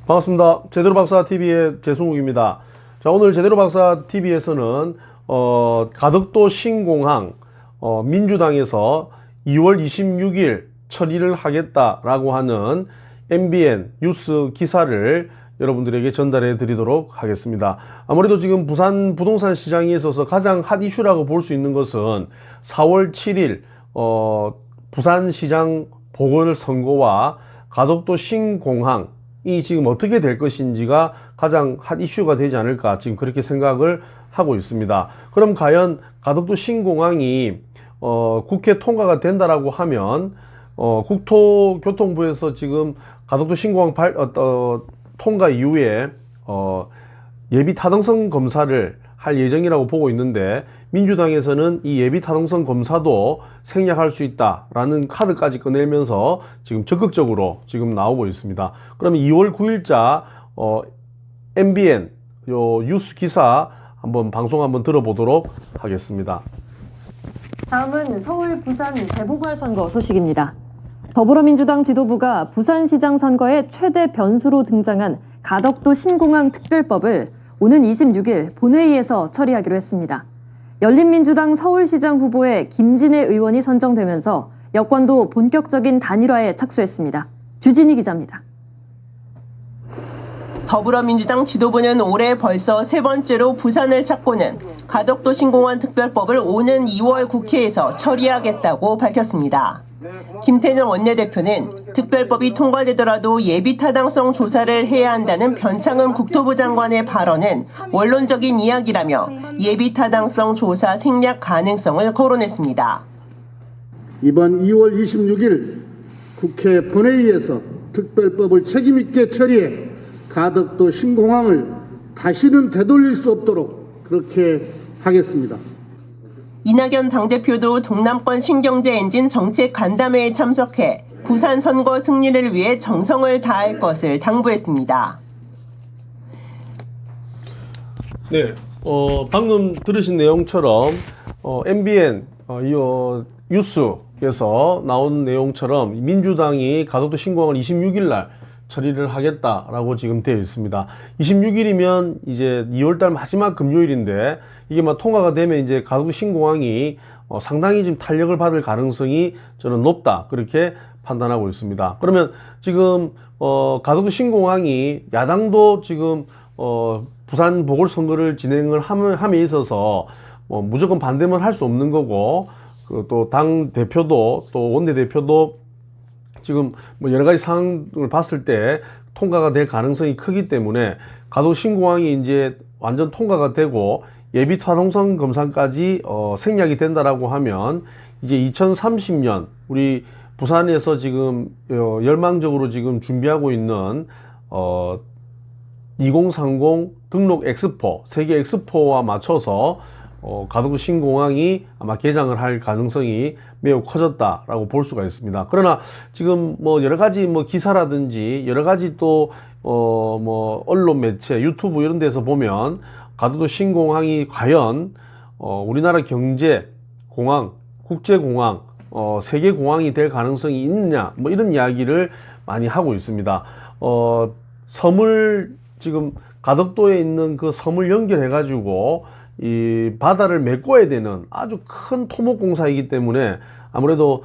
반갑습니다. 제대로 박사 TV의 재승욱입니다. 자, 오늘 제대로 박사 TV에서는 가덕도 신공항 민주당에서 2월 26일 처리를 하겠다라고 하는 MBN 뉴스 기사를 여러분들에게 전달해 드리도록 하겠습니다. 아무래도 지금 부산 부동산 시장에 있어서 가장 핫 이슈라고 볼 수 있는 것은 4월 7일 부산시장 보궐선거와 가덕도 신공항 이 지금 어떻게 될 것인지가 가장 핫 이슈가 되지 않을까 지금 그렇게 생각을 하고 있습니다. 그럼 과연 가덕도 신공항이 국회 통과가 된다라고 하면 국토교통부에서 지금 가덕도 신공항 통과 이후에 예비 타당성 검사를 할 예정이라고 보고 있는데, 민주당에서는 이 예비 타당성 검사도 생략할 수 있다라는 카드까지 꺼내면서 지금 적극적으로 지금 나오고 있습니다. 그러면 2월 9일자 MBN 뉴스 기사 방송 한번 들어보도록 하겠습니다. 다음은 서울, 부산 재보궐선거 소식입니다. 더불어민주당 지도부가 부산시장 선거의 최대 변수로 등장한 가덕도 신공항 특별법을 오는 26일 본회의에서 처리하기로 했습니다. 열린민주당 서울시장 후보에 김진애 의원이 선정되면서 여권도 본격적인 단일화에 착수했습니다. 주진희 기자입니다. 더불어민주당 지도부는 올해 벌써 세 번째로 부산을 찾고는 가덕도 신공항 특별법을 오는 2월 국회에서 처리하겠다고 밝혔습니다. 김태년 원내대표는 특별법이 통과되더라도 예비 타당성 조사를 해야 한다는 변창흠 국토부 장관의 발언은 원론적인 이야기라며 예비 타당성 조사 생략 가능성을 거론했습니다. 이번 2월 26일 국회 본회의에서 특별법을 책임있게 처리해 가덕도 신공항을 다시는 되돌릴 수 없도록 그렇게 하겠습니다. 이낙연 당대표도 동남권 신경제 엔진 정책 간담회에 참석해 부산 선거 승리를 위해 정성을 다할 것을 당부했습니다. 네, 방금 들으신 내용처럼 MBN 뉴스에서 나온 내용처럼 민주당이 가덕도 신공항을 26일 날 처리를 하겠다라고 지금 되어 있습니다. 26일이면 이제 2월달 마지막 금요일인데, 이게 막 통과가 되면 이제 가덕도 신공항이 상당히 지금 탄력을 받을 가능성이 저는 높다, 그렇게 판단하고 있습니다. 그러면 지금 가덕도 신공항이 야당도 지금 부산 보궐선거를 진행을 함에 있어서 무조건 반대만 할 수 없는 거고, 또 당 대표도 또 원내대표도 지금 여러 가지 상황을 봤을 때 통과가 될 가능성이 크기 때문에 가덕도 신공항이 이제 완전 통과가 되고 예비 타당성 검사까지 생략이 된다라고 하면 이제 2030년 우리 부산에서 지금 열망적으로 지금 준비하고 있는 2030 등록 엑스포, 세계 엑스포와 맞춰서 가덕도 신공항이 아마 개장을 할 가능성이 매우 커졌다라고 볼 수가 있습니다. 그러나 지금 여러 가지 기사라든지 여러 가지 또 언론 매체, 유튜브 이런 데서 보면 가덕도 신공항이 과연 우리나라 경제 공항, 국제 공항, 세계 공항이 될 가능성이 있느냐 이런 이야기를 많이 하고 있습니다. 섬을 지금 가덕도에 있는 그 섬을 연결해 가지고 이 바다를 메꿔야 되는 아주 큰 토목공사이기 때문에 아무래도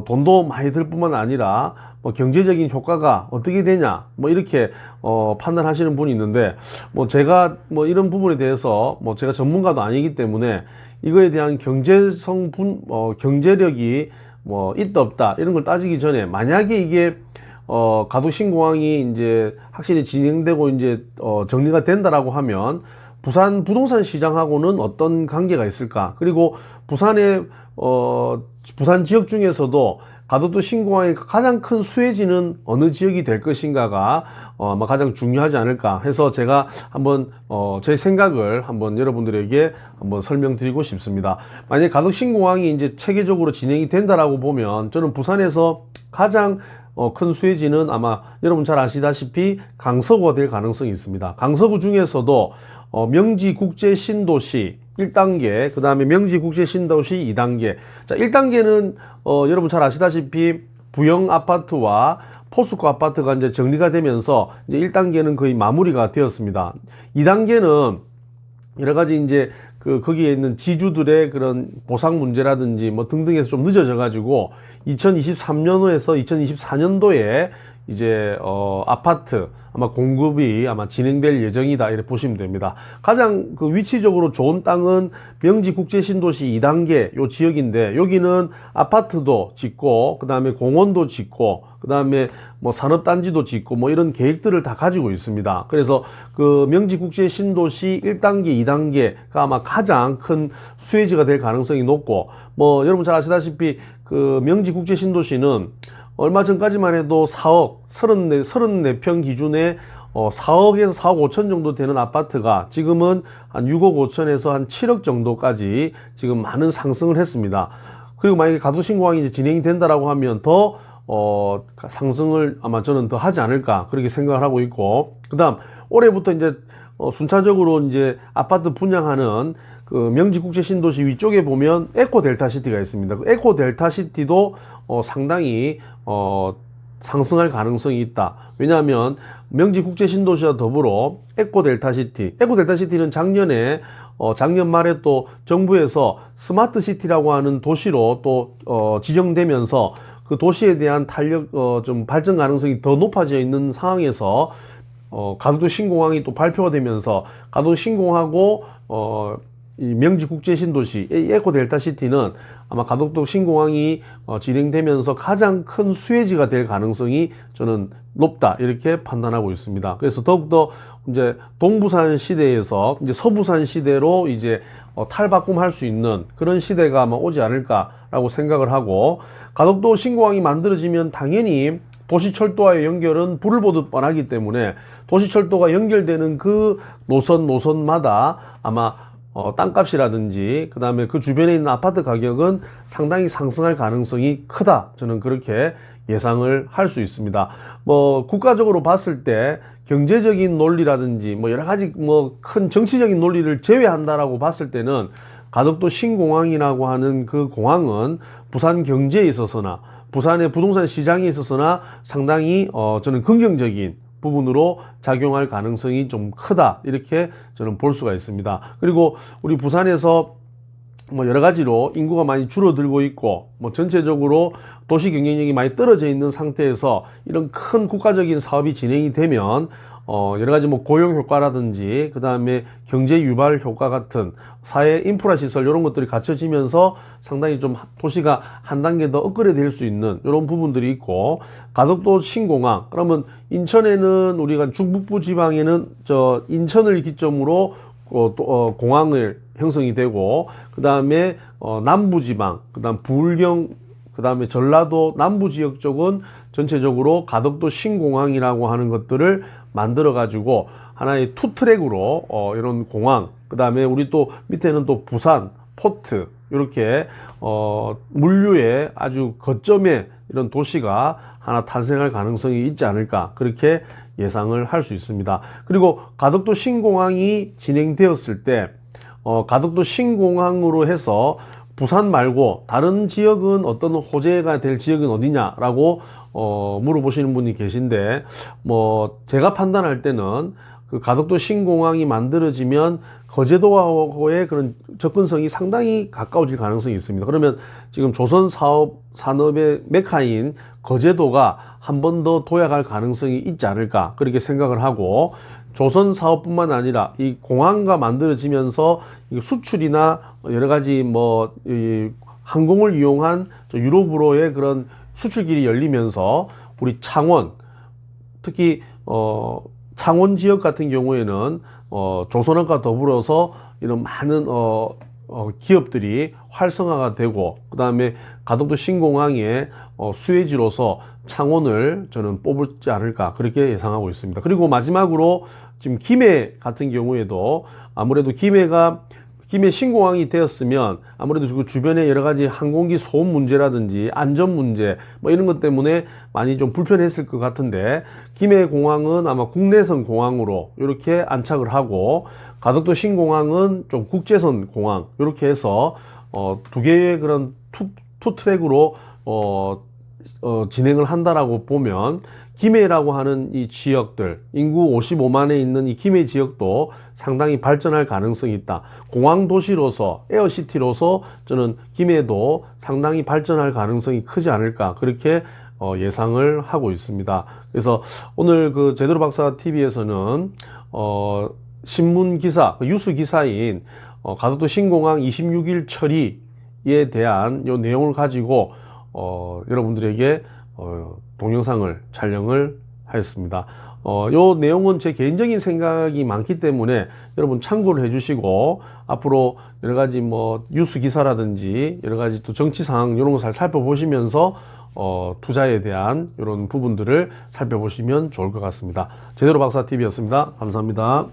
돈도 많이 들 뿐만 아니라 경제적인 효과가 어떻게 되냐 이렇게 판단하시는 분이 있는데, 제가 이런 부분에 대해서 제가 전문가도 아니기 때문에 이거에 대한 경제력이 있다 없다 이런 걸 따지기 전에, 만약에 이게 가덕도 신공항이 이제 확실히 진행되고 이제 정리가 된다라고 하면 부산 부동산 시장하고는 어떤 관계가 있을까? 그리고 부산의 부산 지역 중에서도 가덕도 신공항의 가장 큰 수혜지는 어느 지역이 될 것인가가 가장 중요하지 않을까 해서 제가 한번 제 생각을 한번 여러분들에게 한번 설명드리고 싶습니다. 만약에 가덕도 신공항이 이제 체계적으로 진행이 된다라고 보면 저는 부산에서 가장 큰 수혜지는 아마 여러분 잘 아시다시피 강서구가 될 가능성이 있습니다. 강서구 중에서도 명지국제신도시 1단계, 그 다음에 명지국제신도시 2단계. 자, 1단계는 여러분 잘 아시다시피 부영 아파트와 포스코 아파트가 이제 정리가 되면서 이제 1단계는 거의 마무리가 되었습니다. 2단계는 여러 가지 이제 거기에 있는 지주들의 그런 보상 문제라든지 뭐 등등해서 좀 늦어져 가지고 2023년도에서 2024년도에 이제 아파트 아마 공급이 아마 진행될 예정이다 이렇게 보시면 됩니다. 가장 그 위치적으로 좋은 땅은 명지국제신도시 2단계 요 지역인데, 여기는 아파트도 짓고 그다음에 공원도 짓고 그다음에 뭐 산업단지도 짓고 뭐 이런 계획들을 다 가지고 있습니다. 그래서 그 명지국제신도시 1단계, 2단계가 아마 가장 큰 수혜지가 될 가능성이 높고, 뭐 여러분 잘 아시다시피 그 명지국제신도시는 얼마 전까지만 해도 4억, 34평 기준에 4억에서 4억 5천 정도 되는 아파트가 지금은 한 6억 5천에서 한 7억 정도까지 지금 많은 상승을 했습니다. 그리고 만약에 가도신공항이 이제 진행이 된다라고 하면 더 상승을 아마 저는 더 하지 않을까 그렇게 생각을 하고 있고, 그 다음 올해부터 이제 순차적으로 이제 아파트 분양하는 그 명지국제신도시 위쪽에 보면 에코델타시티가 있습니다. 그 에코델타시티도 상당히 상승할 가능성이 있다. 왜냐하면 명지국제신도시와 더불어 에코델타시티는 작년에 작년 말에 또 정부에서 스마트시티라고 하는 도시로 또 지정되면서 그 도시에 대한 탄력 좀 발전 가능성이 더 높아져 있는 상황에서 가덕도 신공항이 또 발표가 되면서 가덕도 신공항하고 이 명지국제신도시 에코델타시티는 아마 가덕도 신공항이 진행되면서 가장 큰 수혜지가 될 가능성이 저는 높다 이렇게 판단하고 있습니다. 그래서 더욱더 이제 동부산 시대에서 이제 서부산 시대로 이제 탈바꿈할 수 있는 그런 시대가 아마 오지 않을까라고 생각을 하고, 가덕도 신공항이 만들어지면 당연히 도시철도와의 연결은 불을 보듯 뻔하기 때문에 도시철도가 연결되는 그 노선마다 아마 땅값이라든지 그 다음에 그 주변에 있는 아파트 가격은 상당히 상승할 가능성이 크다, 저는 그렇게 예상을 할 수 있습니다. 뭐 국가적으로 봤을 때 경제적인 논리라든지 뭐 여러 가지 뭐 큰 정치적인 논리를 제외한다라고 봤을 때는 가덕도 신공항이라고 하는 그 공항은 부산 경제에 있어서나 부산의 부동산 시장에 있어서나 상당히 저는 긍정적인 부분으로 작용할 가능성이 좀 크다 이렇게 저는 볼 수가 있습니다. 그리고 우리 부산에서 뭐 여러 가지로 인구가 많이 줄어들고 있고 뭐 전체적으로 도시 경쟁력이 많이 떨어져 있는 상태에서 이런 큰 국가적인 사업이 진행이 되면 여러 가지 뭐 고용 효과라든지 그 다음에 경제 유발 효과 같은 사회 인프라 시설 이런 것들이 갖춰지면서 상당히 좀 도시가 한 단계 더 업그레이드 될 수 있는 이런 부분들이 있고, 가덕도 신공항 그러면 인천에는 우리가 중북부 지방에는 저 인천을 기점으로 공항을 형성이 되고, 그 다음에 남부 지방, 그 다음 부울경, 그 다음에 전라도 남부 지역 쪽은 전체적으로 가덕도 신공항이라고 하는 것들을 만들어 가지고 하나의 투트랙으로 이런 공항, 그 다음에 우리 또 밑에는 또 부산 포트 이렇게 물류의 아주 거점에 이런 도시가 하나 탄생할 가능성이 있지 않을까 그렇게 예상을 할 수 있습니다. 그리고 가덕도 신공항이 진행되었을 때 가덕도 신공항으로 해서 부산 말고 다른 지역은 어떤 호재가 될 지역은 어디냐라고 물어보시는 분이 계신데, 뭐 제가 판단할 때는 그 가덕도 신공항이 만들어지면 거제도하고의 그런 접근성이 상당히 가까워질 가능성이 있습니다. 그러면 지금 조선 산업의 메카인 거제도가 한 번 더 도약할 가능성이 있지 않을까 그렇게 생각을 하고, 조선 사업뿐만 아니라 이 공항가 만들어지면서 수출이나 여러 가지 뭐 이 항공을 이용한 유럽으로의 그런 수출길이 열리면서 우리 창원, 특히 창원 지역 같은 경우에는 조선업과 더불어서 이런 많은 기업들이 활성화가 되고, 그 다음에 가덕도 신공항의 수혜지로서 창원을 저는 뽑지 않을까 그렇게 예상하고 있습니다. 그리고 마지막으로 지금 김해 같은 경우에도 아무래도 김해 신공항이 되었으면 아무래도 그 주변에 여러 가지 항공기 소음 문제라든지 안전 문제 뭐 이런 것 때문에 많이 좀 불편했을 것 같은데, 김해 공항은 아마 국내선 공항으로 이렇게 안착을 하고, 가덕도 신공항은 좀 국제선 공항 이렇게 해서 두 개의 그런 투 트랙으로 진행을 한다라고 보면 김해라고 하는 이 지역들, 인구 55만에 있는 이 김해 지역도 상당히 발전할 가능성이 있다. 공항 도시로서, 에어시티로서 저는 김해도 상당히 발전할 가능성이 크지 않을까, 그렇게 예상을 하고 있습니다. 그래서 오늘 그 제대로 박사 TV에서는 신문 기사, 뉴스 기사인 가덕도 신공항 26일 처리에 대한 요 내용을 가지고 여러분들에게 동영상을 촬영을 하였습니다. 요 내용은 제 개인적인 생각이 많기 때문에 여러분 참고를 해주시고, 앞으로 여러 가지 뭐 뉴스 기사라든지 여러 가지 또 정치 상황 이런 거 잘 살펴보시면서 투자에 대한 이런 부분들을 살펴보시면 좋을 것 같습니다. 제대로 박사 TV였습니다. 감사합니다.